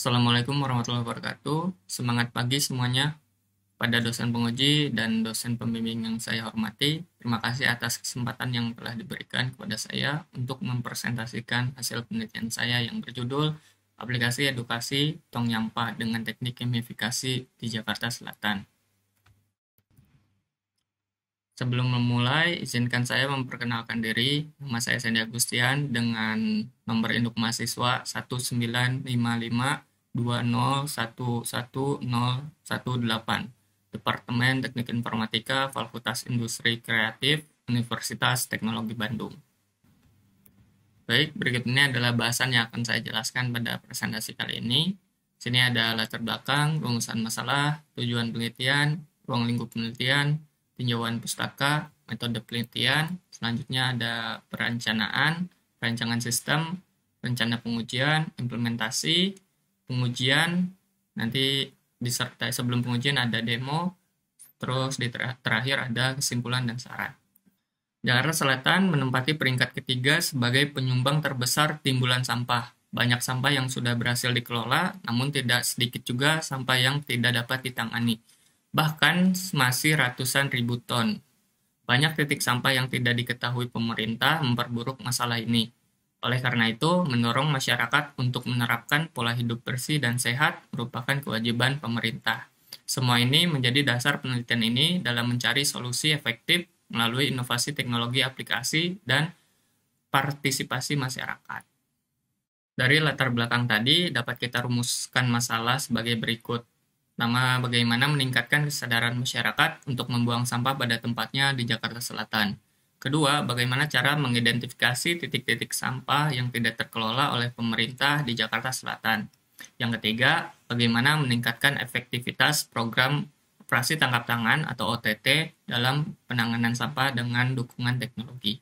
Assalamualaikum warahmatullahi wabarakatuh. Semangat pagi semuanya. Pada dosen penguji dan dosen pembimbing yang saya hormati, terima kasih atas kesempatan yang telah diberikan kepada saya untuk mempresentasikan hasil penelitian saya yang berjudul Aplikasi Edukasi Tong Nyampah dengan Teknik Gamifikasi di Jakarta Selatan. Sebelum memulai, izinkan saya memperkenalkan diri. Nama saya Sandy Agustian dengan nomor induk mahasiswa 195520111018, Departemen Teknik Informatika, Fakultas Industri Kreatif, Universitas Teknologi Bandung. Baik, berikut ini adalah bahasan yang akan saya jelaskan pada presentasi kali ini. Sini ada latar belakang, rumusan masalah, tujuan penelitian, ruang lingkup penelitian, tinjauan pustaka, metode penelitian, selanjutnya ada perencanaan, perancangan sistem, rencana pengujian, implementasi, pengujian, nanti disertai sebelum pengujian ada demo, terus di terakhir ada kesimpulan dan saran. Jakarta Selatan menempati peringkat ketiga sebagai penyumbang terbesar timbulan sampah. Banyak sampah yang sudah berhasil dikelola, namun tidak sedikit juga sampah yang tidak dapat ditangani. Bahkan masih ratusan ribu ton. Banyak titik sampah yang tidak diketahui pemerintah memperburuk masalah ini. Oleh karena itu, mendorong masyarakat untuk menerapkan pola hidup bersih dan sehat merupakan kewajiban pemerintah. Semua ini menjadi dasar penelitian ini dalam mencari solusi efektif melalui inovasi teknologi aplikasi dan partisipasi masyarakat. Dari latar belakang tadi, dapat kita rumuskan masalah sebagai berikut. Pertama, bagaimana meningkatkan kesadaran masyarakat untuk membuang sampah pada tempatnya di Jakarta Selatan. Kedua, bagaimana cara mengidentifikasi titik-titik sampah yang tidak terkelola oleh pemerintah di Jakarta Selatan. Yang ketiga, bagaimana meningkatkan efektivitas program operasi tangkap tangan atau OTT dalam penanganan sampah dengan dukungan teknologi.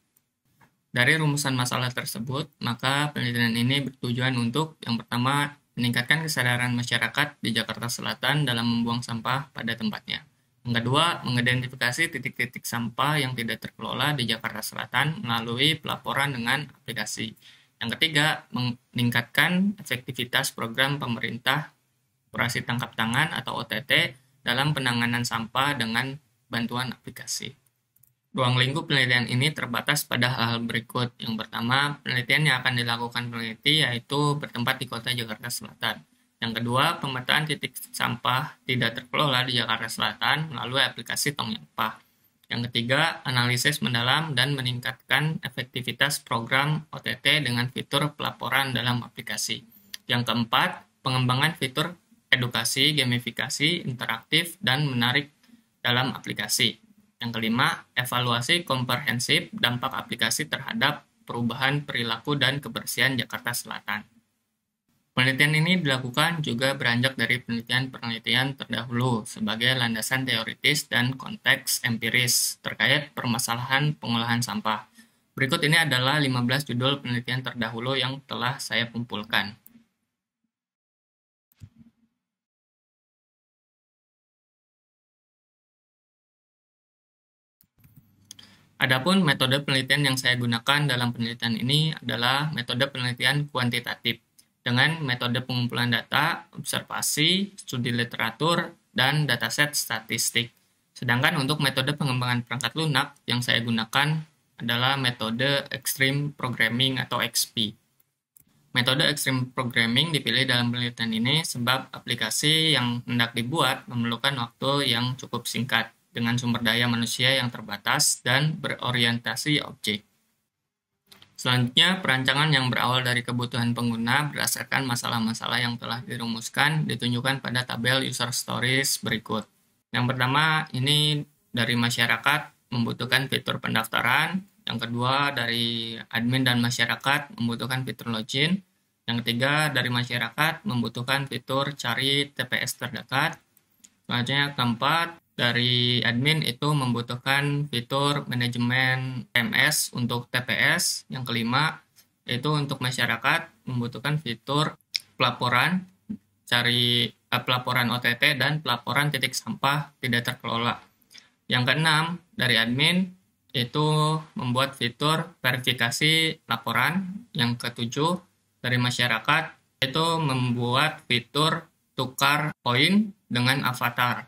Dari rumusan masalah tersebut, maka penelitian ini bertujuan untuk yang pertama, meningkatkan kesadaran masyarakat di Jakarta Selatan dalam membuang sampah pada tempatnya. Yang kedua, mengidentifikasi titik-titik sampah yang tidak terkelola di Jakarta Selatan melalui pelaporan dengan aplikasi. Yang ketiga, meningkatkan efektivitas program pemerintah operasi tangkap tangan atau OTT dalam penanganan sampah dengan bantuan aplikasi. Ruang lingkup penelitian ini terbatas pada hal-hal berikut. Yang pertama, penelitian yang akan dilakukan peneliti yaitu bertempat di kota Jakarta Selatan. Yang kedua, pemetaan titik sampah tidak terkelola di Jakarta Selatan melalui aplikasi Tong Nyampah. Yang ketiga, analisis mendalam dan meningkatkan efektivitas program OTT dengan fitur pelaporan dalam aplikasi. Yang keempat, pengembangan fitur edukasi, gamifikasi, interaktif, dan menarik dalam aplikasi. Yang kelima, evaluasi komprehensif dampak aplikasi terhadap perubahan perilaku dan kebersihan Jakarta Selatan. Penelitian ini dilakukan juga beranjak dari penelitian-penelitian terdahulu sebagai landasan teoritis dan konteks empiris terkait permasalahan pengolahan sampah. Berikut ini adalah 15 judul penelitian terdahulu yang telah saya kumpulkan. Adapun metode penelitian yang saya gunakan dalam penelitian ini adalah metode penelitian kuantitatif dengan metode pengumpulan data, observasi, studi literatur, dan dataset statistik. Sedangkan untuk metode pengembangan perangkat lunak yang saya gunakan adalah metode Extreme Programming atau XP. Metode Extreme Programming dipilih dalam penelitian ini sebab aplikasi yang hendak dibuat memerlukan waktu yang cukup singkat dengan sumber daya manusia yang terbatas dan berorientasi objek. Selanjutnya, perancangan yang berawal dari kebutuhan pengguna berdasarkan masalah-masalah yang telah dirumuskan ditunjukkan pada tabel user stories berikut. Yang pertama, ini dari masyarakat membutuhkan fitur pendaftaran. Yang kedua, dari admin dan masyarakat membutuhkan fitur login. Yang ketiga, dari masyarakat membutuhkan fitur cari TPS terdekat. Selanjutnya, keempat, dari admin itu membutuhkan fitur manajemen MS untuk TPS. Yang kelima, itu untuk masyarakat membutuhkan fitur pelaporan, pelaporan OTT dan pelaporan titik sampah tidak terkelola. Yang keenam, dari admin itu membuat fitur verifikasi laporan. Yang ketujuh, dari masyarakat yaitu membuat fitur tukar poin dengan avatar.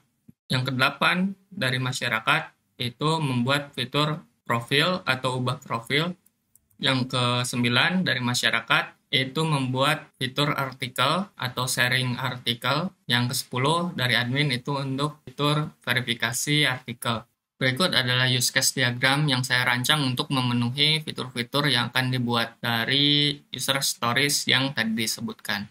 Yang kedelapan dari masyarakat itu membuat fitur profil atau ubah profil. Yang kesembilan dari masyarakat itu membuat fitur artikel atau sharing artikel. Yang ke-10 dari admin itu untuk fitur verifikasi artikel. Berikut adalah use case diagram yang saya rancang untuk memenuhi fitur-fitur yang akan dibuat dari user stories yang tadi disebutkan.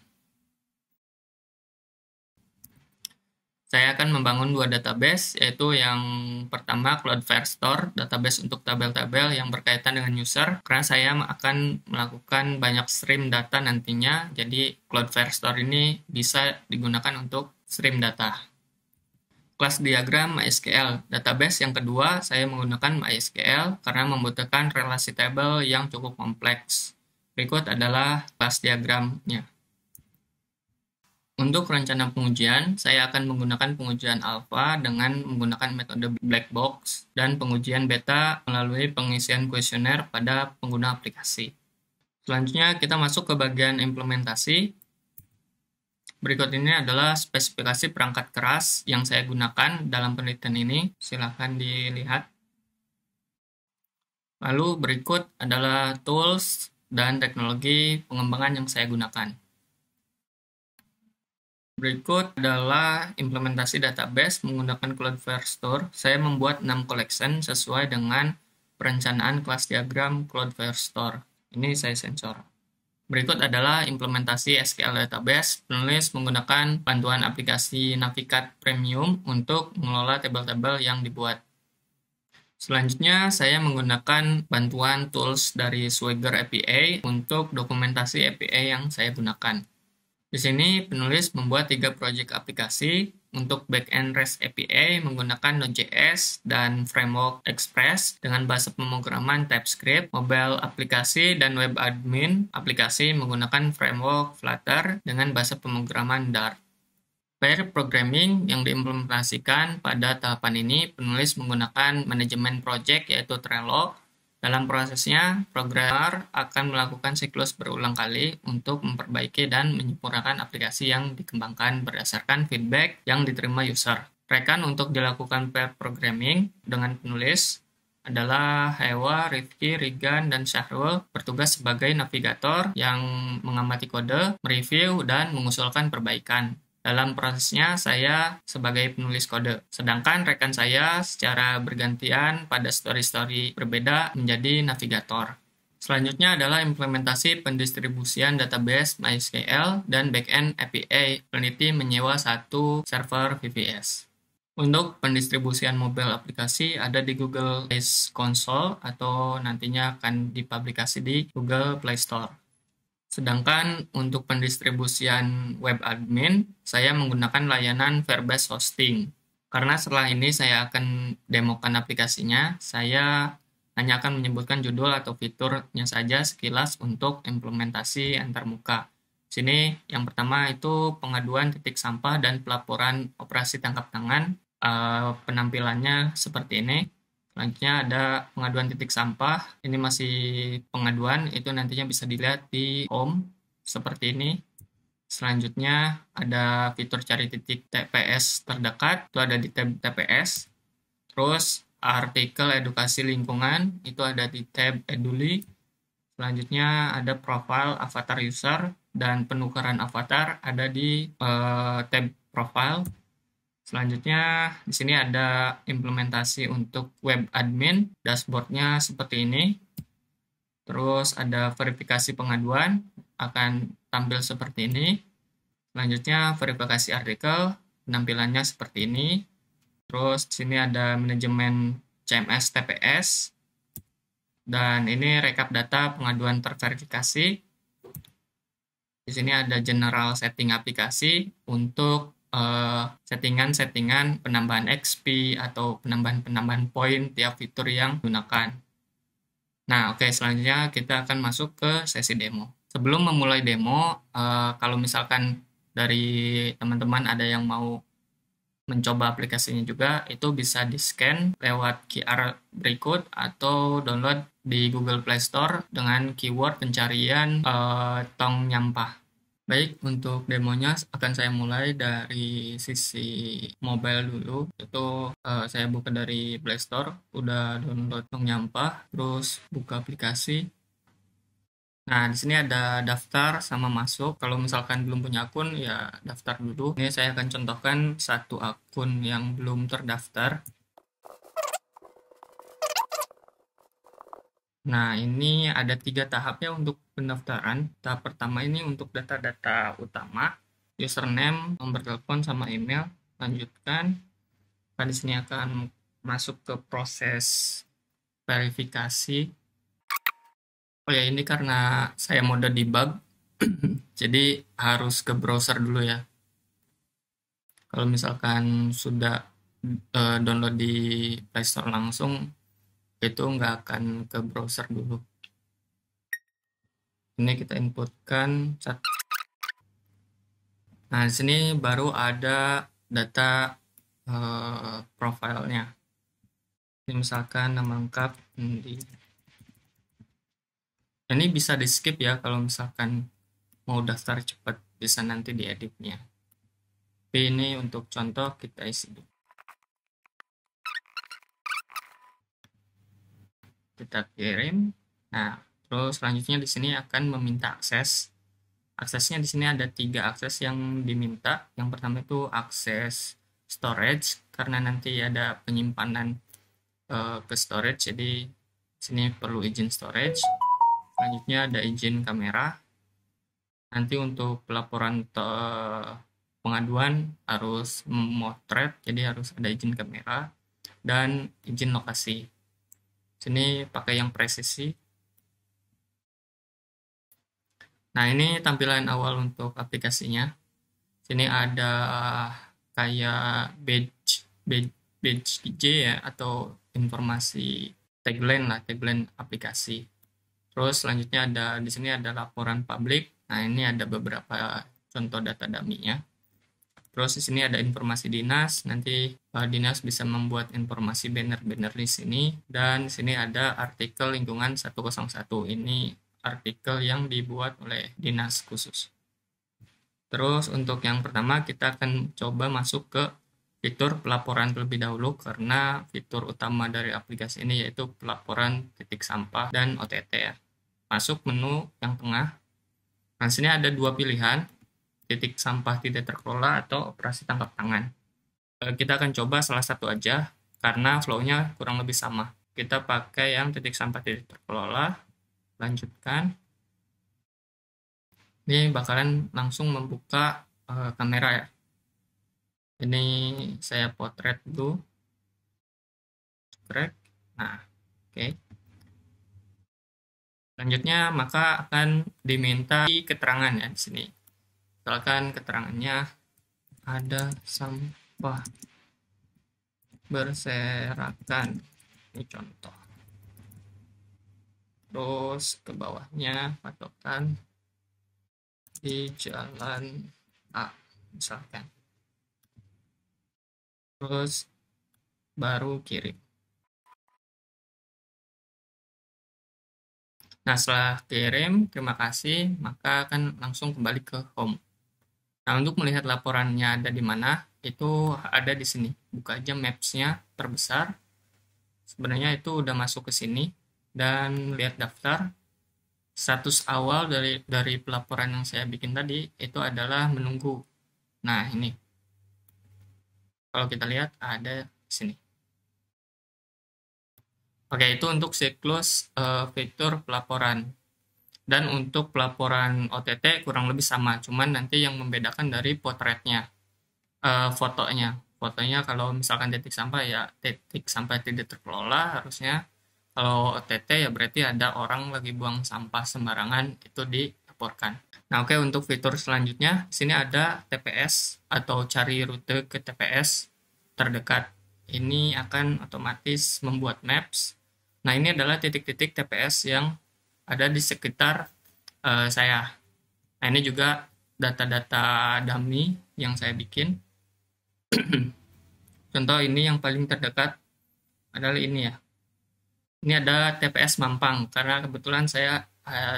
Saya akan membangun dua database, yaitu yang pertama Cloudflare Store, database untuk tabel-tabel yang berkaitan dengan user, karena saya akan melakukan banyak stream data nantinya, jadi Cloudflare Store ini bisa digunakan untuk stream data. Kelas diagram MySQL, database yang kedua saya menggunakan MySQL karena membutuhkan relasi tabel yang cukup kompleks. Berikut adalah kelas diagramnya. Untuk rencana pengujian, saya akan menggunakan pengujian alpha dengan menggunakan metode black box dan pengujian beta melalui pengisian kuesioner pada pengguna aplikasi. Selanjutnya kita masuk ke bagian implementasi. Berikut ini adalah spesifikasi perangkat keras yang saya gunakan dalam penelitian ini. Silakan dilihat. Lalu berikut adalah tools dan teknologi pengembangan yang saya gunakan. Berikut adalah implementasi database menggunakan Cloudflare Store. Saya membuat 6 collection sesuai dengan perencanaan kelas diagram Cloudflare Store. Ini saya sensor. Berikut adalah implementasi SQL database. Penulis menggunakan bantuan aplikasi Navigat Premium untuk mengelola tabel-tabel yang dibuat. Selanjutnya, saya menggunakan bantuan tools dari Swagger API untuk dokumentasi API yang saya gunakan. Di sini, penulis membuat 3 proyek aplikasi untuk backend REST API menggunakan Node.js dan Framework Express dengan bahasa pemrograman TypeScript, mobile aplikasi dan web admin aplikasi menggunakan framework Flutter dengan bahasa pemrograman Dart. Pair programming yang diimplementasikan pada tahapan ini, penulis menggunakan manajemen project yaitu Trello. Dalam prosesnya, programmer akan melakukan siklus berulang kali untuk memperbaiki dan menyempurnakan aplikasi yang dikembangkan berdasarkan feedback yang diterima user. Rekan untuk dilakukan pair programming dengan penulis adalah Hewa, Rifki, Rigan, dan Syahrul bertugas sebagai navigator yang mengamati kode, mereview, dan mengusulkan perbaikan. Dalam prosesnya, saya sebagai penulis kode. Sedangkan rekan saya secara bergantian pada story-story berbeda menjadi navigator. Selanjutnya adalah implementasi pendistribusian database MySQL dan backend API. Peneliti menyewa satu server VPS. Untuk pendistribusian mobile aplikasi ada di Google Play Console atau nantinya akan dipublikasi di Google Play Store. Sedangkan untuk pendistribusian web admin, saya menggunakan layanan Firebase Hosting. Karena setelah ini saya akan demokan aplikasinya, saya hanya akan menyebutkan judul atau fiturnya saja sekilas untuk implementasi antarmuka. Di sini yang pertama itu pengaduan titik sampah dan pelaporan operasi tangkap tangan. Penampilannya seperti ini. Selanjutnya ada pengaduan titik sampah. Ini masih pengaduan, itu nantinya bisa dilihat di home seperti ini. Selanjutnya ada fitur cari titik TPS terdekat, itu ada di tab TPS. Terus artikel edukasi lingkungan, itu ada di tab Eduli. Selanjutnya ada profile avatar user dan penukaran avatar ada di tab profile. Selanjutnya, di sini ada implementasi untuk web admin, dashboardnya seperti ini. Terus ada verifikasi pengaduan, akan tampil seperti ini. Selanjutnya, verifikasi artikel, penampilannya seperti ini. Terus di sini ada manajemen CMS TPS. Dan ini rekap data pengaduan terverifikasi. Di sini ada general setting aplikasi untuk settingan penambahan XP atau penambahan poin tiap fitur yang digunakan. Nah, oke, selanjutnya kita akan masuk ke sesi demo. Sebelum memulai demo, kalau misalkan dari teman-teman ada yang mau mencoba aplikasinya juga, itu bisa di-scan lewat QR berikut atau download di Google Play Store dengan keyword pencarian tong nyampah. Baik, untuk demonya akan saya mulai dari sisi mobile dulu. Itu saya buka dari Play Store, udah download Tong Nyampah, terus buka aplikasi. Nah, di sini ada daftar sama masuk. Kalau misalkan belum punya akun, ya daftar dulu. Ini saya akan contohkan satu akun yang belum terdaftar. Nah, ini ada 3 tahapnya untuk pendaftaran. Tahap pertama ini untuk data-data utama, username, nomor telepon, sama email. Lanjutkan. Nah, di sini akan masuk ke proses verifikasi. Oh ya, ini karena saya mode debug, jadi harus ke browser dulu ya. Kalau misalkan sudah download di Play Store langsung, itu nggak akan ke browser dulu. Ini kita inputkan. Nah, di sini baru ada data profilnya. Ini misalkan nama lengkap. Ini bisa di skip ya kalau misalkan mau daftar cepat, bisa nanti dieditnya. Tapi ini untuk contoh kita isi dulu. Kita kirim. Nah, terus selanjutnya di sini akan meminta akses. Aksesnya di sini ada 3 akses yang diminta. Yang pertama itu akses storage, karena nanti ada penyimpanan ke storage, jadi sini perlu izin storage. Selanjutnya ada izin kamera. Nanti untuk pelaporan pengaduan harus memotret, jadi harus ada izin kamera dan izin lokasi. Sini pakai yang presisi. Nah, ini tampilan awal untuk aplikasinya. Sini ada kayak badge DJ ya, atau informasi tagline aplikasi. Terus selanjutnya ada di sini ada laporan publik. Nah, ini ada beberapa contoh data dummy-nya. Terus di sini ada informasi dinas. Nanti dinas bisa membuat informasi banner-banner di sini. Dan di sini ada artikel lingkungan 101. Ini artikel yang dibuat oleh dinas khusus. Terus untuk yang pertama kita akan coba masuk ke fitur pelaporan terlebih dahulu, karena fitur utama dari aplikasi ini yaitu pelaporan titik sampah dan OTT ya. Masuk menu yang tengah. Nah, sini ada 2 pilihan, titik sampah tidak terkelola atau operasi tangkap tangan. Kita akan coba salah satu aja, karena flow-nya kurang lebih sama. Kita pakai yang titik sampah tidak terkelola, lanjutkan. Ini bakalan langsung membuka kamera ya. Ini saya potret dulu. Nah, oke. Selanjutnya maka akan diminta keterangan ya di sini. Misalkan keterangannya ada sampah berserakan. Ini contoh. Terus ke bawahnya patokan di jalan A misalkan. Terus baru kirim. Nah, setelah kirim, terima kasih, maka akan langsung kembali ke home. Nah, untuk melihat laporannya ada di mana, itu ada di sini. Buka aja maps-nya terbesar. Sebenarnya itu udah masuk ke sini. Dan lihat daftar. Status awal dari pelaporan yang saya bikin tadi, itu adalah menunggu. Nah, ini. Kalau kita lihat, ada di sini. Oke, itu untuk siklus fitur pelaporan. Dan untuk pelaporan OTT kurang lebih sama, cuman nanti yang membedakan dari potretnya, fotonya. Fotonya kalau misalkan titik sampah ya titik sampah tidak terkelola harusnya. Kalau OTT ya berarti ada orang lagi buang sampah sembarangan, itu dilaporkan. Nah, oke, untuk fitur selanjutnya, di sini ada TPS atau cari rute ke TPS terdekat. Ini akan otomatis membuat maps. Nah, ini adalah titik-titik TPS yang ada di sekitar saya. Nah, ini juga data-data dummy yang saya bikin. Contoh ini yang paling terdekat adalah ini ya. Ini ada TPS Mampang, karena kebetulan saya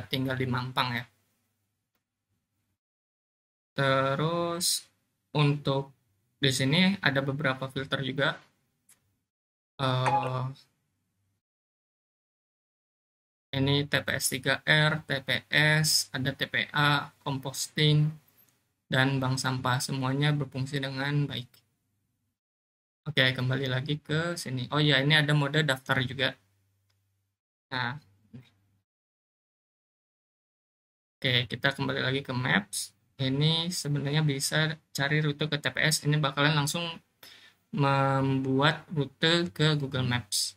tinggal di Mampang ya. Terus untuk di sini ada beberapa filter juga. Eh, ini TPS 3R, TPS, ada TPA, composting, dan bank sampah. Semuanya berfungsi dengan baik. Oke, kembali lagi ke sini. Oh iya, ini ada mode daftar juga. Nah, oke, kita kembali lagi ke Maps. Ini sebenarnya bisa cari rute ke TPS. Ini bakalan langsung membuat rute ke Google Maps.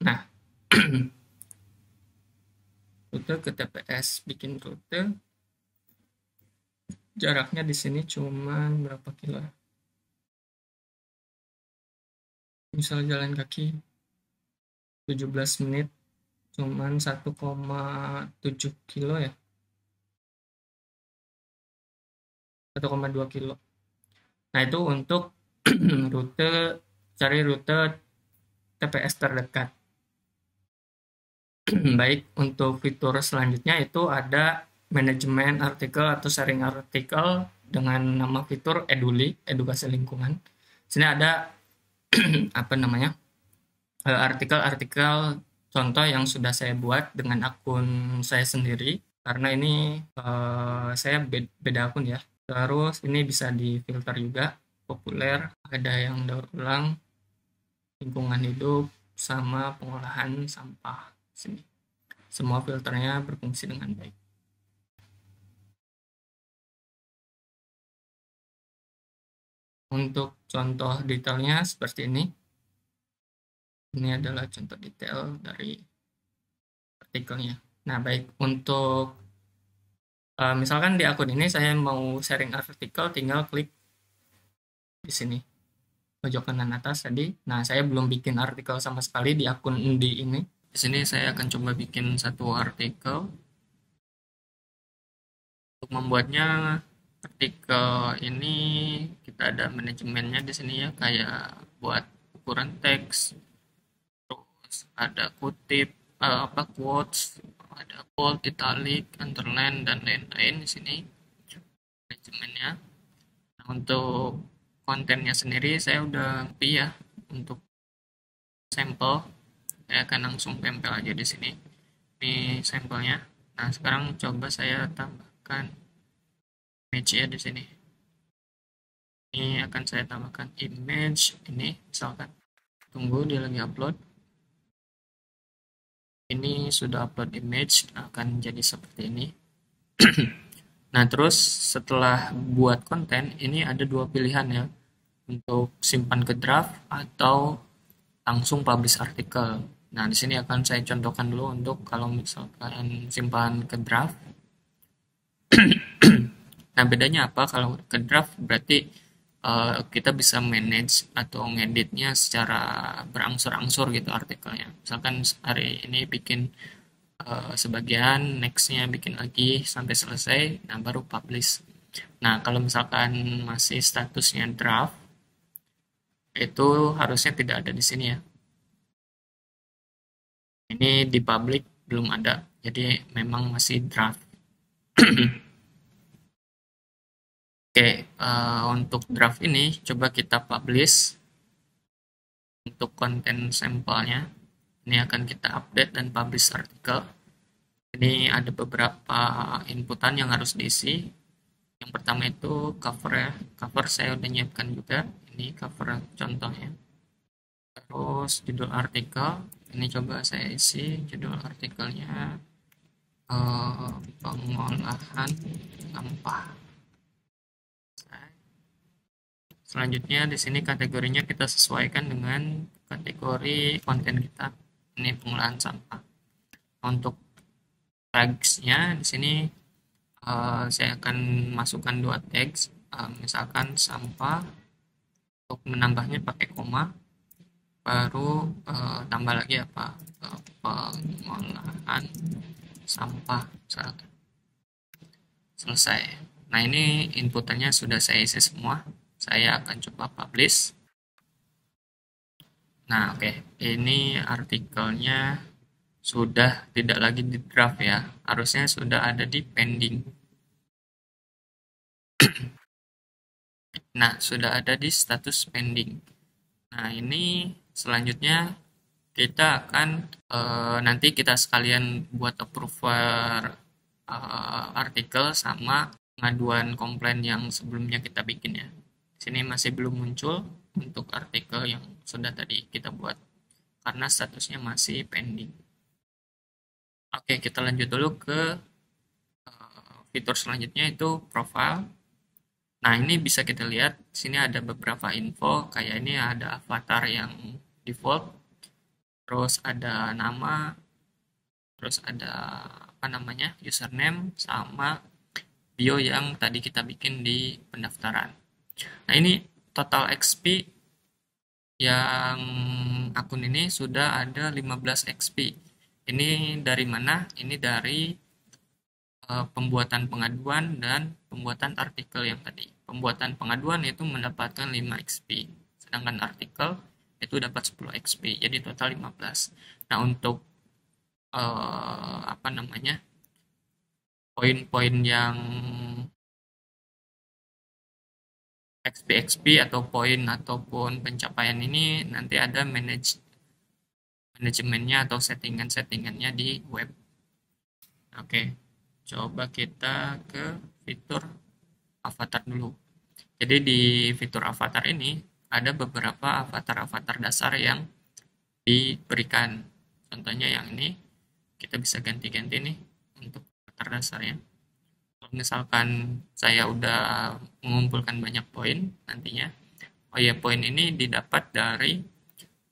Nah, rute ke TPS, bikin rute. Jaraknya di sini cuma berapa kilo? Misal jalan kaki 17 menit, cuman 1,7 kilo ya. 1,2 kilo. Nah, itu untuk rute, cari rute TPS terdekat. Baik, untuk fitur selanjutnya itu ada manajemen artikel atau sharing artikel dengan nama fitur Eduli, edukasi lingkungan. Sini ada apa namanya? Artikel-artikel contoh yang sudah saya buat dengan akun saya sendiri karena ini saya beda akun ya. Terus ini bisa difilter juga, populer, ada yang daur ulang, lingkungan hidup, sama pengolahan sampah sini. Semua filternya berfungsi dengan baik. Untuk contoh detailnya seperti ini. Ini adalah contoh detail dari artikelnya. Nah, baik untuk misalkan di akun ini saya mau sharing artikel, tinggal klik di sini pojok kanan atas tadi. Nah, saya belum bikin artikel sama sekali di akun Undi ini. Di sini saya akan coba bikin satu artikel. Untuk membuatnya artikel ini kita ada manajemennya di sini ya, kayak buat ukuran teks, terus ada kutip, apa quotes, ada bold, italic, underline dan lain-lain di sini manajemennya. Nah, untuk kontennya sendiri saya udah copy ya untuk sampel. Saya akan langsung tempel aja di sini. Ini sampelnya. Nah, sekarang coba saya tambahkan image ya di sini. Ini akan saya tambahkan image ini misalkan. Tunggu dia lagi upload. Ini sudah upload image, akan jadi seperti ini. Nah, terus setelah buat konten, ini ada dua pilihan ya. Untuk simpan ke draft atau langsung publish artikel. Nah, di sini akan saya contohkan dulu untuk kalau misalkan simpan ke draft. Nah, bedanya apa? Kalau ke draft berarti kita bisa manage atau ngeditnya secara berangsur-angsur gitu artikelnya. Misalkan hari ini bikin sebagian, nextnya bikin lagi sampai selesai, nah baru publish. Nah, kalau misalkan masih statusnya draft, itu harusnya tidak ada di sini ya. Ini di public belum ada, jadi memang masih draft. Oke, untuk draft ini coba kita publish untuk konten sampelnya. Ini akan kita update dan publish artikel. Ini ada beberapa inputan yang harus diisi. Yang pertama itu cover ya. Cover saya udah nyiapkan juga. Ini cover contohnya. Terus judul artikel. Ini coba saya isi judul artikelnya pengolahan sampah. Selanjutnya di sini kategorinya kita sesuaikan dengan kategori konten kita. Ini pengolahan sampah. Untuk tagsnya di sini saya akan masukkan dua tags, misalkan sampah. Untuk menambahnya pakai koma, baru tambah lagi apa pengolahan sampah misalkan. Selesai. Nah, ini inputannya sudah saya isi semua. Saya akan coba publish. Nah, oke. Ini artikelnya sudah tidak lagi di draft ya. Harusnya sudah ada di pending. Nah, sudah ada di status pending. Nah, ini selanjutnya kita akan nanti kita sekalian buat approval artikel sama pengaduan komplain yang sebelumnya kita bikin ya. Di sini masih belum muncul untuk artikel yang sudah tadi kita buat karena statusnya masih pending. Oke, kita lanjut dulu ke fitur selanjutnya itu profile. Nah, ini bisa kita lihat di sini ada beberapa info kayak ini ada avatar yang default, terus ada nama, terus ada apa namanya username sama bio yang tadi kita bikin di pendaftaran. Nah, ini total XP yang akun ini sudah ada 15 XP. Ini dari mana? Ini dari pembuatan pengaduan dan pembuatan artikel yang tadi. Pembuatan pengaduan itu mendapatkan 5 XP, sedangkan artikel itu dapat 10 XP, jadi total 15. Nah, untuk apa namanya? Poin-poin yang XP atau poin ataupun pencapaian ini nanti ada manajemennya atau settingan-settingannya di web. Oke, coba kita ke fitur avatar dulu. Jadi di fitur avatar ini ada beberapa avatar-avatar dasar yang diberikan. Contohnya yang ini kita bisa ganti-ganti nih untuk avatar dasarnya. Kalau misalkan saya udah mengumpulkan banyak poin nantinya, oh ya poin ini didapat dari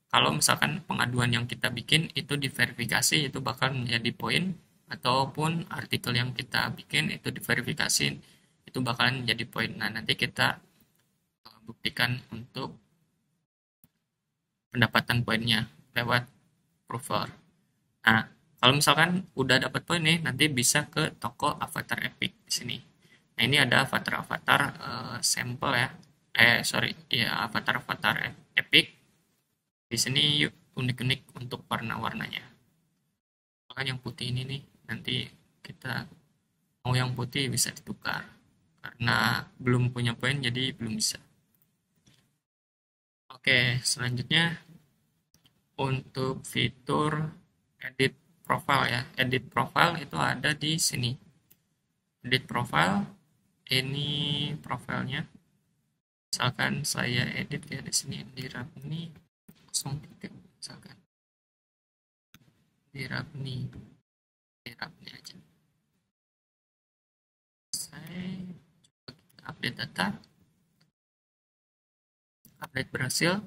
kalau misalkan pengaduan yang kita bikin itu diverifikasi itu bakal menjadi poin ataupun artikel yang kita bikin itu diverifikasi itu bakalan menjadi poin. Nah, nanti kita buktikan untuk pendapatan poinnya lewat prover. Nah, kalau misalkan udah dapat poin nih, nanti bisa ke toko avatar Epic di sini. Nah, ini ada avatar-avatar sampel ya. Sorry, ya avatar-avatar Epic. Di sini unik-unik untuk warna-warnanya. Bahkan yang putih ini nih, nanti kita mau yang putih bisa ditukar. Karena belum punya poin, jadi belum bisa. Oke, selanjutnya untuk fitur edit profile ya. Edit profile itu ada di sini. Edit profile, ini profilnya. Misalkan saya edit ya di sini di Rabni 03 misalkan. Di Rabni aja. Saya coba kita update data. Update berhasil,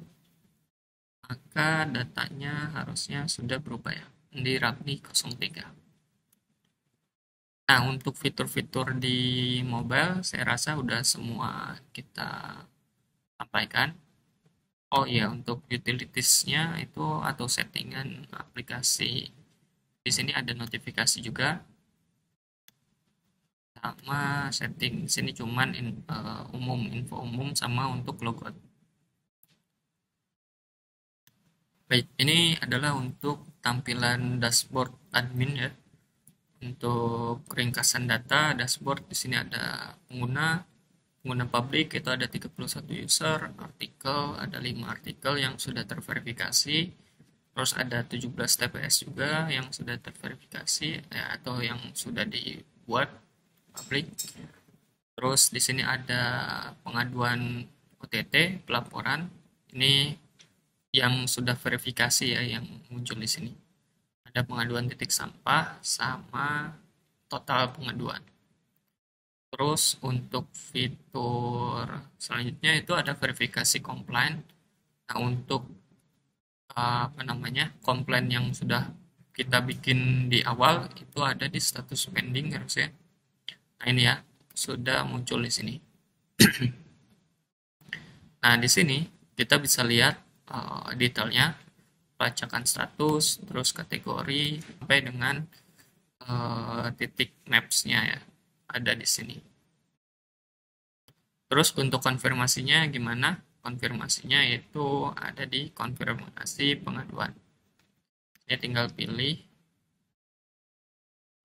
maka datanya harusnya sudah berubah ya di Rabni 03. Nah, untuk fitur-fitur di mobile saya rasa udah semua kita sampaikan. Oh iya, untuk utilitiesnya itu atau settingan aplikasi di sini ada notifikasi juga sama setting di sini cuman info umum sama untuk logout. Baik, ini adalah untuk tampilan dashboard admin ya. Untuk ringkasan data dashboard di sini ada pengguna publik itu ada 31 user, artikel ada 5 artikel yang sudah terverifikasi. Terus ada 17 TPS juga yang sudah terverifikasi ya, atau yang sudah dibuat publik. Terus di sini ada pengaduan OTT, pelaporan. Ini yang sudah verifikasi ya yang muncul di sini. Ada pengaduan titik sampah sama total pengaduan. Terus untuk fitur selanjutnya itu ada verifikasi komplain. Nah, untuk apa namanya komplain yang sudah kita bikin di awal itu ada di status pending harusnya. Nah, ini ya sudah muncul di sini. Nah, di sini kita bisa lihat detailnya, pelacakan status, terus kategori, sampai dengan titik maps-nya ya, ada di sini. Terus untuk konfirmasinya gimana? Konfirmasinya itu ada di konfirmasi pengaduan. Saya tinggal pilih.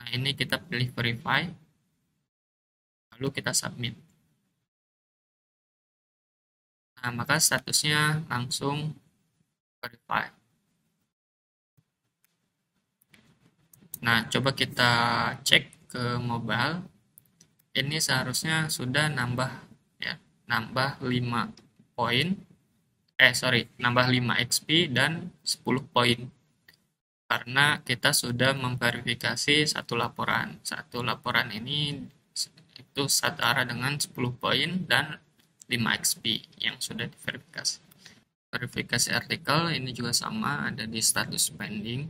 Nah, ini kita pilih verify, lalu kita submit. Nah, maka statusnya langsung verify. Nah, coba kita cek ke mobile. Ini seharusnya sudah nambah ya, nambah 5 poin. Nambah 5 XP dan 10 poin. Karena kita sudah memverifikasi satu laporan. Satu laporan ini itu setara dengan 10 poin dan 5 XP yang sudah diverifikasi. Verifikasi artikel ini juga sama, ada di status pending.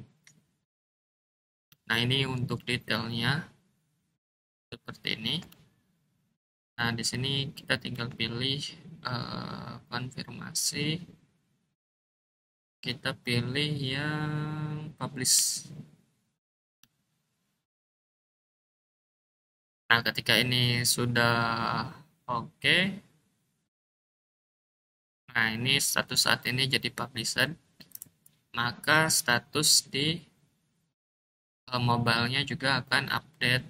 Nah, ini untuk detailnya seperti ini. Nah, di sini kita tinggal pilih konfirmasi. Kita pilih yang publish. Nah, ketika ini sudah oke. Nah, ini status saat ini jadi published. Maka status di mobile-nya juga akan update,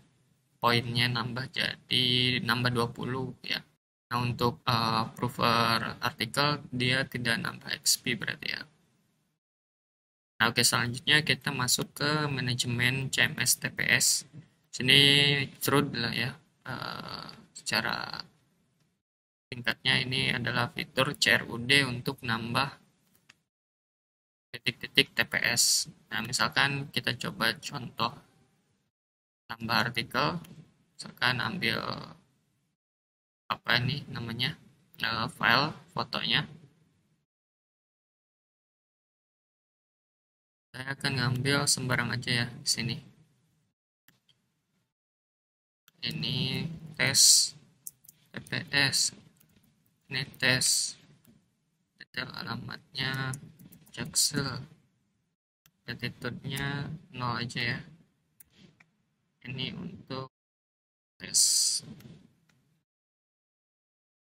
poinnya nambah jadi nambah 20 ya. Nah, untuk prover artikel dia tidak nambah XP berarti ya. Nah, oke, selanjutnya kita masuk ke manajemen CMS TPS. Sini truth lah ya. Secara singkatnya ini adalah fitur CRUD untuk nambah titik-titik TPS. Nah, misalkan kita coba contoh nambah artikel, misalkan ambil apa ini namanya file fotonya. Saya akan ngambil sembarang aja ya di sini. Ini tes TPS, ini tes, detail alamatnya Jaksel, latitude-nya 0 aja ya. Ini untuk tes.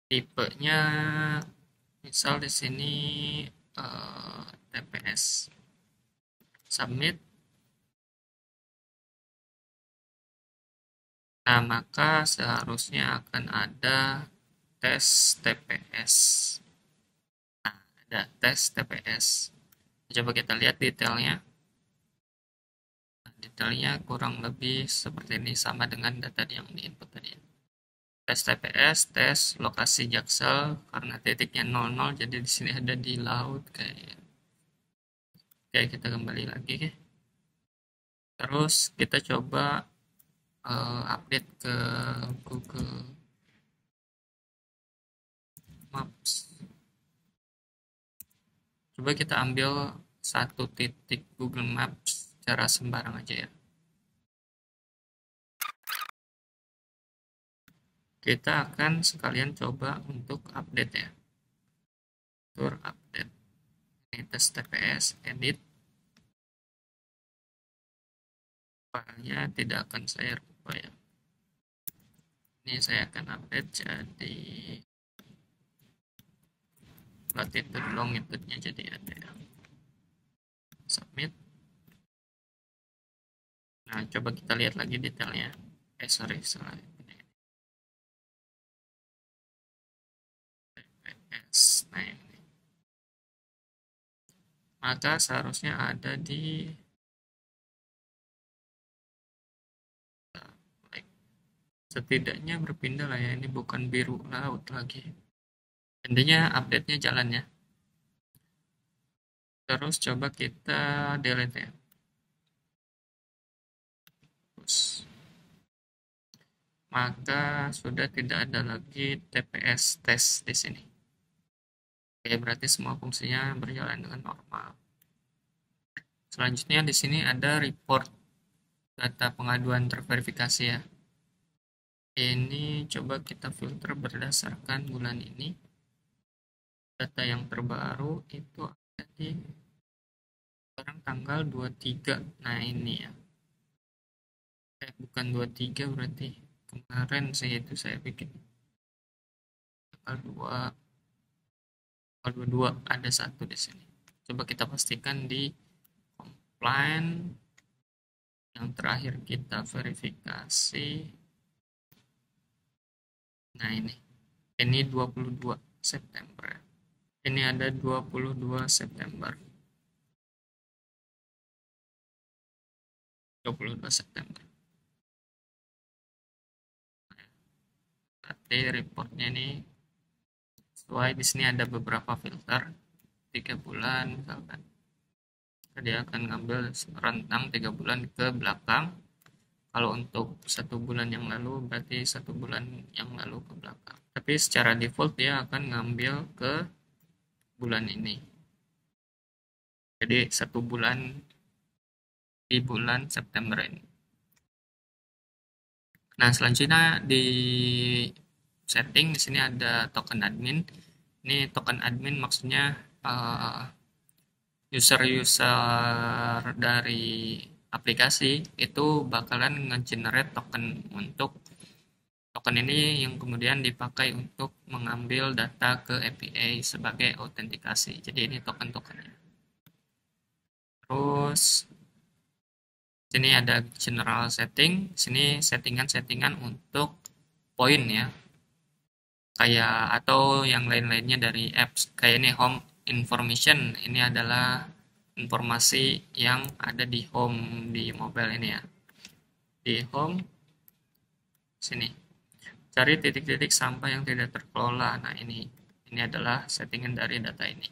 Tipenya misal di sini TPS. Submit. Nah, maka seharusnya akan ada tes TPS. Nah, ada tes TPS. Coba kita lihat detailnya. Nah, detailnya kurang lebih seperti ini, sama dengan data yang di input tadi. Tes TPS, tes lokasi Jaksel, karena titiknya 00, jadi di sini ada di laut kayak. Oke, kita kembali lagi. Terus kita coba update ke Google Maps. Coba kita ambil satu titik Google Maps secara sembarang aja ya. Kita akan sekalian coba untuk update ya. Tur update. Ini tes TPS, edit. Filenya tidak akan saya rubah ya. Ini saya akan update jadi latitude longitude-nya jadi ada ya. Submit. Nah, coba kita lihat lagi detailnya. Salah. TPS. Nah, ini. Maka seharusnya ada di setidaknya berpindah lah ya, ini bukan biru laut lagi. Intinya update-nya jalannya. Terus coba kita delete ya. Terus. Maka sudah tidak ada lagi TPS tes di sini. Oke, berarti semua fungsinya berjalan dengan normal. Selanjutnya di sini ada report data pengaduan terverifikasi ya. Ini coba kita filter berdasarkan bulan ini. Data yang terbaru itu ada di sekarang tanggal 23. Nah, ini ya. Bukan 23 berarti. Kemarin sih itu saya bikin. Tanggal 2, tanggal 22 ada satu di sini. Coba kita pastikan di compliant. Yang terakhir kita verifikasi. Nah, ini 22 September. Ini ada 22 September. 22 September. Berarti reportnya ini sesuai. Di sini ada beberapa filter. 3 bulan misalkan. Dia akan ngambil rentang 3 bulan ke belakang. Kalau untuk 1 bulan yang lalu berarti 1 bulan yang lalu ke belakang. Tapi secara default dia akan ngambil ke bulan ini. Jadi 1 bulan di bulan September ini. Nah, selanjutnya di setting di sini ada token admin. Ini token admin maksudnya user-user dari aplikasi itu bakalan nge-generate token untuk token ini yang kemudian dipakai untuk mengambil data ke API sebagai autentikasi. Jadi ini token-tokennya. Terus sini ada general setting, sini settingan-settingan untuk poin ya. Kayak atau yang lain-lainnya dari apps. Kayak ini home information, ini adalah informasi yang ada di home di mobile ini ya. Di home sini. Cari titik-titik sampah yang tidak terkelola. Nah, ini adalah settingan dari data ini.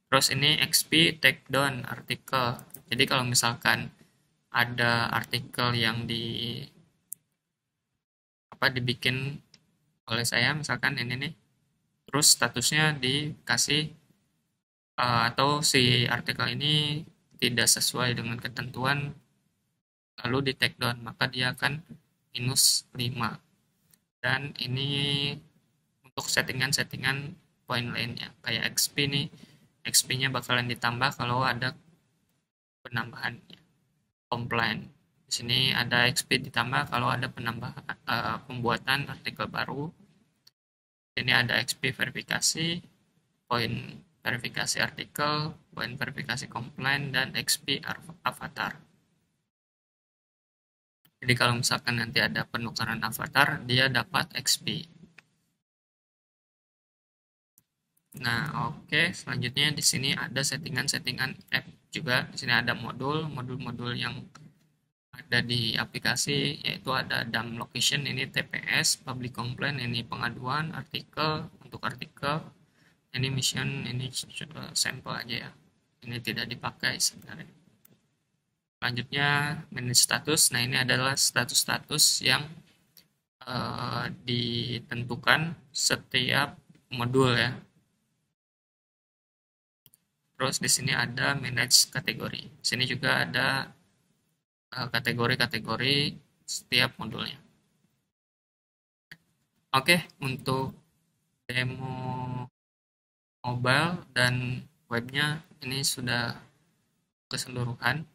Terus ini XP takedown artikel. Jadi kalau misalkan ada artikel yang dibikin oleh saya, misalkan ini nih, terus statusnya dikasih atau si artikel ini tidak sesuai dengan ketentuan lalu di take down, maka dia akan -5. Dan ini untuk settingan-settingan poin lainnya kayak XP nih, XP-nya bakalan ditambah kalau ada penambahan komplain. Di sini ada XP ditambah kalau ada penambahan pembuatan artikel baru. Ini ada XP verifikasi, poin verifikasi artikel, poin verifikasi komplain, dan XP avatar. Jadi kalau misalkan nanti ada penukaran avatar, dia dapat XP. Nah, oke. Selanjutnya di sini ada settingan-settingan app juga. Di sini ada modul-modul yang ada di aplikasi, yaitu ada DAM location, ini TPS, public complaint, ini pengaduan, artikel, untuk artikel, ini mission, ini sampel aja ya. Ini tidak dipakai sebenarnya. Selanjutnya manage status. Nah, ini adalah status-status yang ditentukan setiap modul ya. Terus di sini ada manage kategori. Di sini juga ada kategori-kategori setiap modulnya. Oke, untuk demo mobile dan webnya ini sudah keseluruhan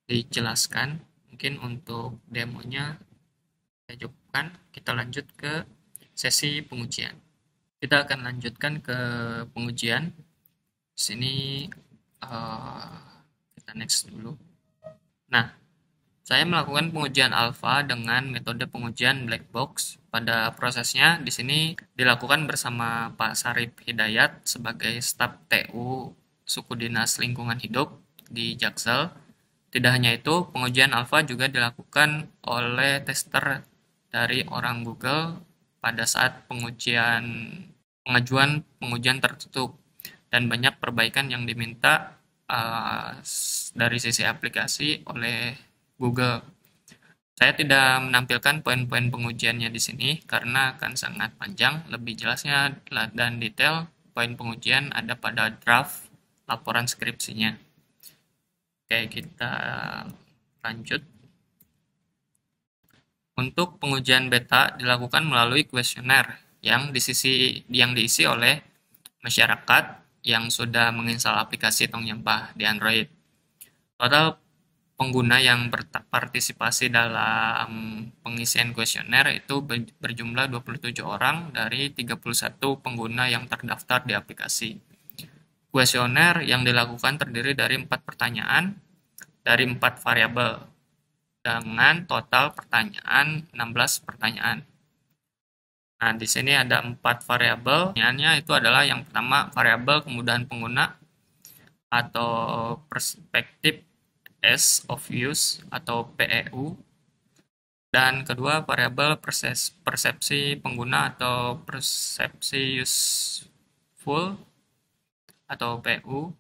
dijelaskan. Mungkin untuk demonya saya cukupkan. Kita lanjut ke sesi pengujian. Kita akan lanjutkan ke pengujian. Di sini kita next dulu. Nah, saya melakukan pengujian alpha dengan metode pengujian black box. Pada prosesnya di sini dilakukan bersama Pak Sarip Hidayat sebagai staf TU Suku Dinas Lingkungan Hidup di Jaksel. Tidak hanya itu, pengujian alpha juga dilakukan oleh tester dari orang Google pada saat pengajuan pengujian tertutup, dan banyak perbaikan yang diminta dari sisi aplikasi oleh Google. Saya tidak menampilkan poin-poin pengujiannya di sini karena akan sangat panjang. Lebih jelasnya dan detail poin pengujian ada pada draft laporan skripsinya. Oke, kita lanjut. Untuk pengujian beta dilakukan melalui kuesioner yang diisi oleh masyarakat yang sudah menginstal aplikasi Tong Sampah di Android. Total pengguna yang berpartisipasi dalam pengisian kuesioner itu berjumlah 27 orang dari 31 pengguna yang terdaftar di aplikasi. Kuesioner yang dilakukan terdiri dari 4 pertanyaan dari 4 variabel dengan total pertanyaan 16 pertanyaan. Nah, di sini ada 4 variabel. Pertanyaannya itu adalah yang pertama variabel kemudahan pengguna atau perspective ease of use atau PEU. Dan kedua variabel persepsi pengguna atau persepsi useful atau PU.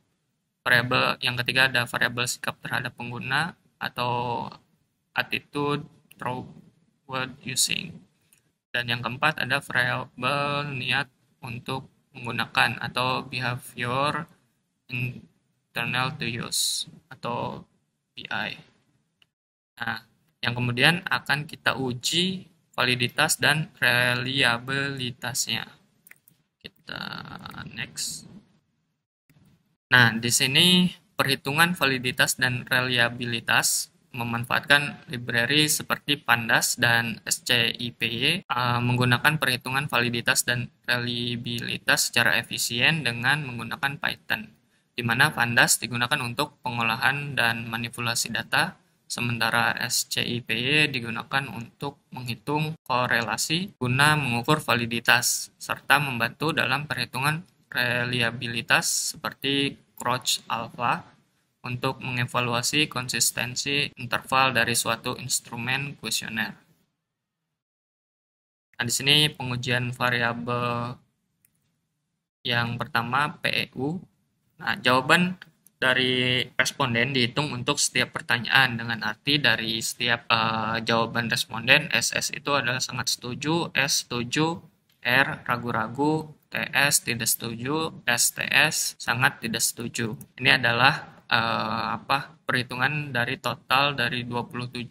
Variabel yang ketiga ada variabel sikap terhadap pengguna atau attitude toward using. Dan yang keempat ada variabel niat untuk menggunakan atau behavior internal to use atau BI. Nah, yang kemudian akan kita uji validitas dan reliabilitasnya. Kita next. Nah, di sini perhitungan validitas dan reliabilitas memanfaatkan library seperti Pandas dan SCIPY menggunakan perhitungan validitas dan reliabilitas secara efisien dengan menggunakan Python, di mana Pandas digunakan untuk pengolahan dan manipulasi data, sementara SCIPY digunakan untuk menghitung korelasi guna mengukur validitas, serta membantu dalam perhitungan reliabilitas seperti Crouch Alpha untuk mengevaluasi konsistensi interval dari suatu instrumen kuesioner. Nah, di sini pengujian variabel yang pertama PEU. Nah, jawaban dari responden dihitung untuk setiap pertanyaan dengan arti dari setiap jawaban responden SS itu adalah sangat setuju, S setuju, R ragu-ragu, TS tidak setuju, STS sangat tidak setuju. Ini adalah perhitungan dari total dari 27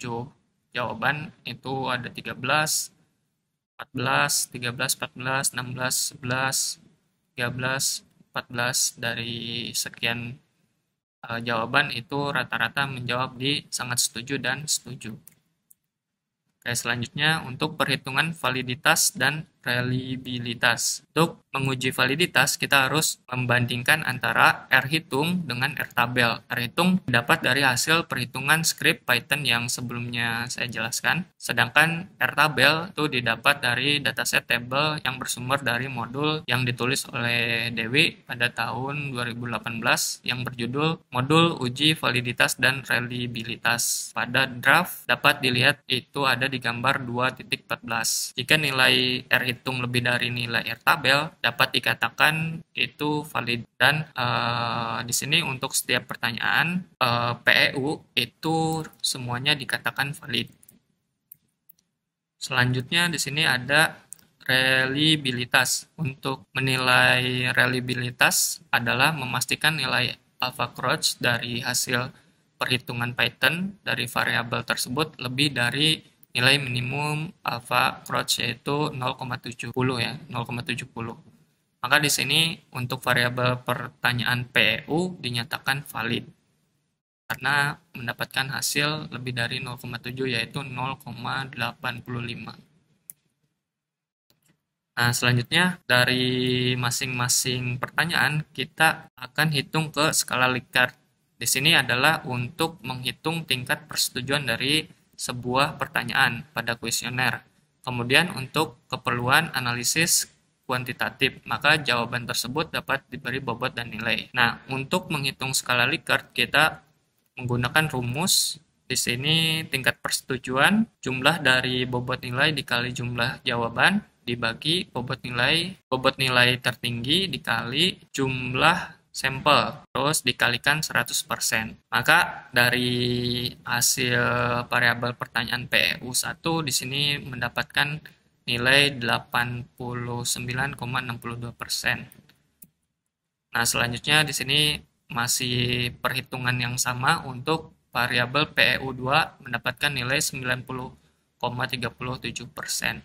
jawaban itu ada 13, 14, 13, 14, 16, 11, 13, 14 dari sekian jawaban itu rata-rata menjawab di sangat setuju dan setuju. Oke, selanjutnya untuk perhitungan validitas dan reliabilitas. Untuk menguji validitas, kita harus membandingkan antara R hitung dengan R tabel. R hitung didapat dari hasil perhitungan script Python yang sebelumnya saya jelaskan, sedangkan R tabel itu didapat dari dataset tabel yang bersumber dari modul yang ditulis oleh Dewi pada tahun 2018 yang berjudul Modul Uji Validitas dan Reliabilitas. Pada draft dapat dilihat itu ada di gambar 2.14. Jika nilai R hitung lebih dari nilai R tabel, dapat dikatakan itu valid. Dan di sini untuk setiap pertanyaan PEU itu semuanya dikatakan valid. Selanjutnya di sini ada reliabilitas. Untuk menilai reliabilitas adalah memastikan nilai alpha crouch dari hasil perhitungan Python dari variabel tersebut lebih dari nilai minimum alpha crouch yaitu 0,70 ya, 0,70. Maka di sini untuk variabel pertanyaan PEU dinyatakan valid karena mendapatkan hasil lebih dari 0,7 yaitu 0,85. Nah, selanjutnya dari masing-masing pertanyaan kita akan hitung ke skala Likert. Di sini adalah untuk menghitung tingkat persetujuan dari sebuah pertanyaan pada kuesioner. Kemudian untuk keperluan analisis kuantitatif, maka jawaban tersebut dapat diberi bobot dan nilai. Nah, untuk menghitung skala Likert kita menggunakan rumus. Di sini tingkat persetujuan jumlah dari bobot nilai dikali jumlah jawaban dibagi bobot nilai tertinggi dikali jumlah sampel, terus dikalikan 100%. Maka dari hasil variabel pertanyaan PEU1 di sini mendapatkan nilai 89,62%. Nah, selanjutnya di sini masih perhitungan yang sama untuk variabel PEU2 mendapatkan nilai 90,37%.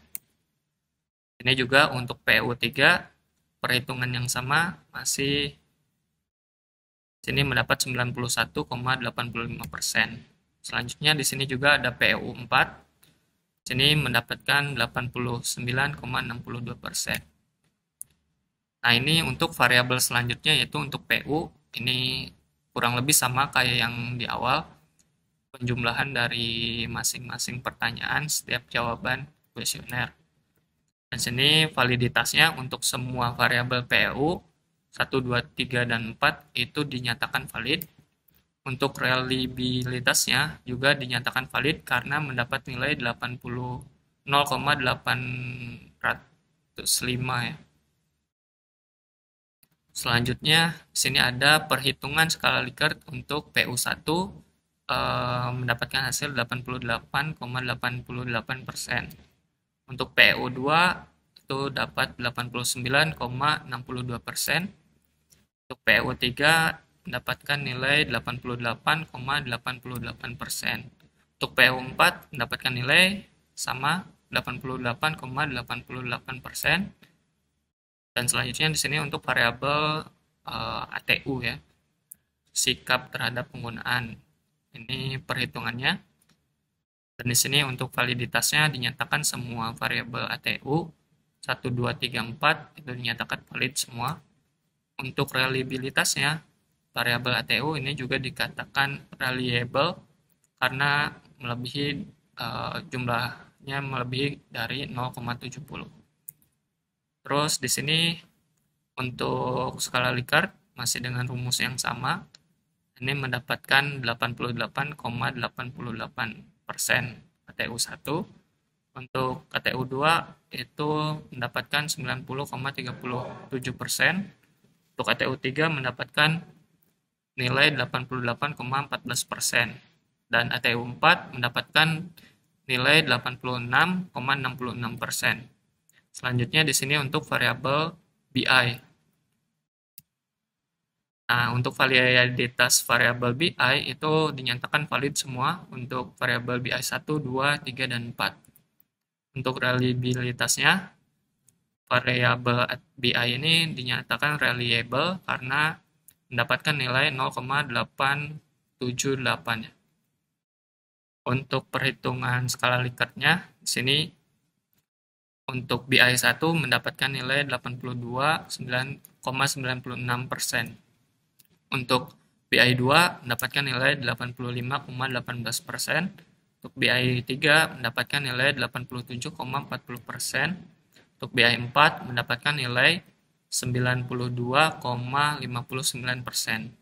Ini juga untuk PEU3 perhitungan yang sama masih sini mendapat 91,85%. Selanjutnya di sini juga ada PEU4. Sini mendapatkan 89,62%. Nah, ini untuk variabel selanjutnya yaitu untuk PU. Ini kurang lebih sama kayak yang di awal. Penjumlahan dari masing-masing pertanyaan setiap jawaban kuesioner. Dan sini validitasnya untuk semua variabel PEU 1, 2, 3, dan 4 itu dinyatakan valid. Untuk reliabilitasnya juga dinyatakan valid karena mendapat nilai 0,805 ya. Selanjutnya, di sini ada perhitungan skala Likert untuk PU1 mendapatkan hasil 88,88%. Untuk PU2 itu dapat 89,62%. Untuk PU3 mendapatkan nilai 88,88%. Untuk PU4 mendapatkan nilai sama 88,88%. Dan selanjutnya di sini untuk variabel ATU ya, sikap terhadap penggunaan. Ini perhitungannya. Dan di sini untuk validitasnya dinyatakan semua variabel ATU 1, 2, 3, 4 itu dinyatakan valid semua. Untuk reliabilitasnya, variabel ATU ini juga dikatakan reliable karena melebihi jumlahnya melebihi dari 0,70. Terus di sini untuk skala Likert masih dengan rumus yang sama. Ini mendapatkan 88,88% KTU1. Untuk KTU2 itu mendapatkan 90,37%. Untuk KTU3 mendapatkan nilai 88,14%. Dan ATU4 mendapatkan nilai 86,66%. Selanjutnya di sini untuk variabel BI. Nah, untuk validitas variabel BI itu dinyatakan valid semua untuk variabel BI 1, 2, 3, dan 4. Untuk reliabilitasnya, variabel BI ini dinyatakan reliable karena mendapatkan nilai 0,878. Untuk perhitungan skala Likertnya, di sini untuk BI1 mendapatkan nilai 82,96%. Untuk BI2 mendapatkan nilai 85,18%. Untuk BI3 mendapatkan nilai 87,40%. Untuk BI4 mendapatkan nilai 92,59%.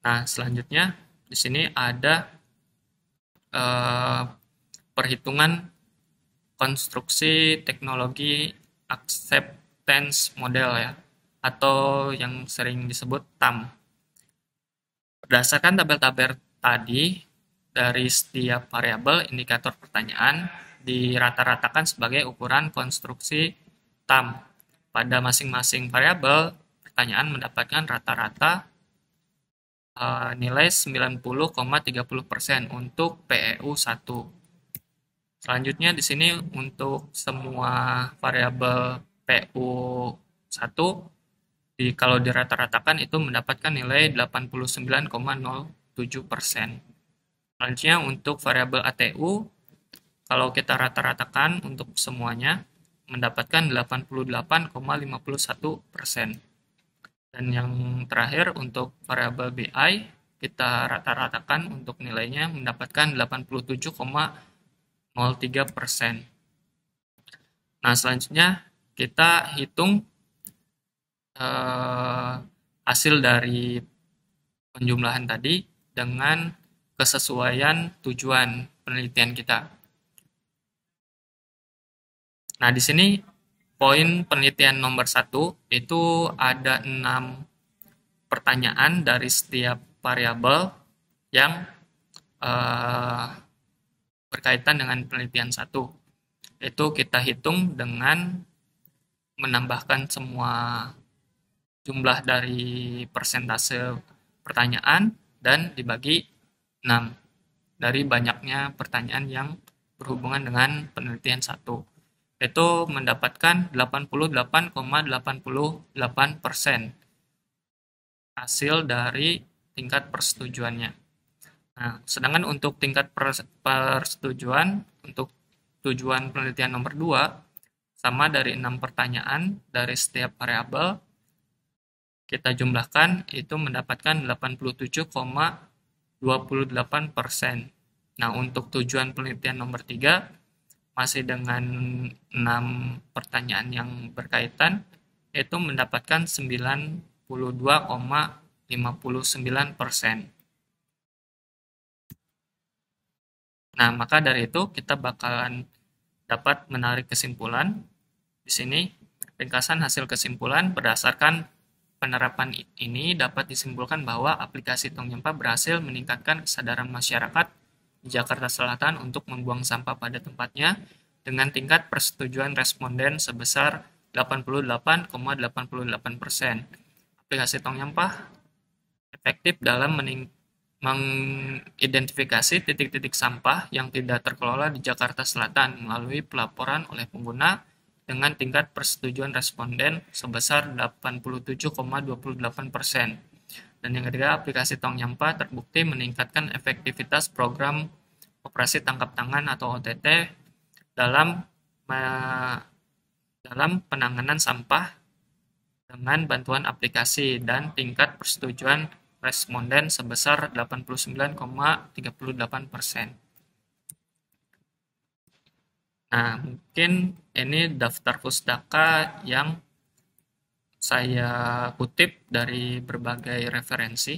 Nah, selanjutnya di sini ada perhitungan konstruksi teknologi acceptance model ya, atau yang sering disebut TAM. Berdasarkan tabel-tabel tadi, dari setiap variabel indikator pertanyaan dirata-ratakan sebagai ukuran konstruksi TAM. Pada masing-masing variabel, pertanyaan mendapatkan rata-rata nilai 90,30% untuk PEU1. Selanjutnya di sini untuk semua variabel PU1 kalau dirata-ratakan itu mendapatkan nilai 89,07%. Selanjutnya untuk variabel ATU kalau kita rata-ratakan untuk semuanya mendapatkan 88,51%. Dan yang terakhir untuk variabel BI kita rata-ratakan untuk nilainya mendapatkan 87,03%. Nah, selanjutnya kita hitung hasil dari penjumlahan tadi dengan kesesuaian tujuan penelitian kita. Nah, di sini poin penelitian nomor 1 itu ada 6 pertanyaan dari setiap variabel yang berkaitan dengan penelitian 1. Itu kita hitung dengan menambahkan semua jumlah dari persentase pertanyaan dan dibagi 6 dari banyaknya pertanyaan yang berhubungan dengan penelitian 1. Itu mendapatkan 88,88% hasil dari tingkat persetujuannya. Nah, sedangkan untuk tingkat persetujuan untuk tujuan penelitian nomor 2 sama dari 6 pertanyaan dari setiap variabel kita jumlahkan itu mendapatkan 87,28%. Nah, untuk tujuan penelitian nomor 3 masih dengan 6 pertanyaan yang berkaitan, yaitu mendapatkan 92,59%. Nah, maka dari itu kita bakalan dapat menarik kesimpulan. Di sini, ringkasan hasil kesimpulan berdasarkan penerapan ini dapat disimpulkan bahwa aplikasi Tong Sampah berhasil meningkatkan kesadaran masyarakat di Jakarta Selatan untuk membuang sampah pada tempatnya dengan tingkat persetujuan responden sebesar 88,88%. Aplikasi Tong Sampah efektif dalam mengidentifikasi titik-titik sampah yang tidak terkelola di Jakarta Selatan melalui pelaporan oleh pengguna dengan tingkat persetujuan responden sebesar 87,28%. Dan yang ketiga, aplikasi Tong Sampah terbukti meningkatkan efektivitas program operasi tangkap tangan atau OTT dalam penanganan sampah dengan bantuan aplikasi dan tingkat persetujuan responden sebesar 89,38%. Nah, mungkin ini daftar pustaka yang saya kutip dari berbagai referensi.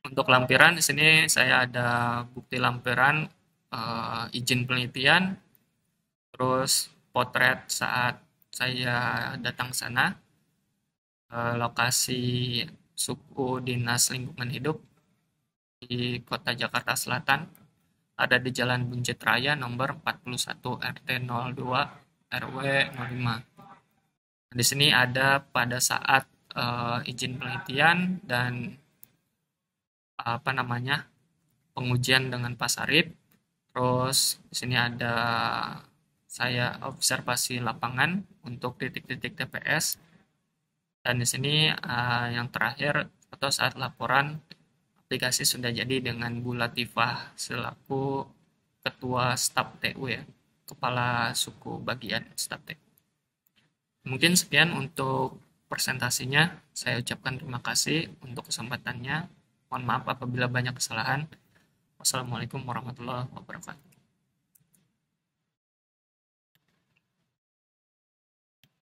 Untuk lampiran di sini saya ada bukti lampiran izin penelitian, terus potret saat saya datang sana, lokasi suku dinas lingkungan hidup di Kota Jakarta Selatan, ada di Jalan Buncit Raya nomor 41 RT 02 RW 05. Di sini ada pada saat izin penelitian dan pengujian dengan Pak Sarip. Terus di sini ada saya observasi lapangan untuk titik-titik TPS. Dan di sini yang terakhir foto saat laporan aplikasi sudah jadi dengan Bu Latifah selaku Ketua Staf TU ya, Kepala Suku Bagian Staf TU. Mungkin sekian untuk presentasinya. Saya ucapkan terima kasih untuk kesempatannya. Mohon maaf apabila banyak kesalahan. Wassalamualaikum warahmatullahi wabarakatuh.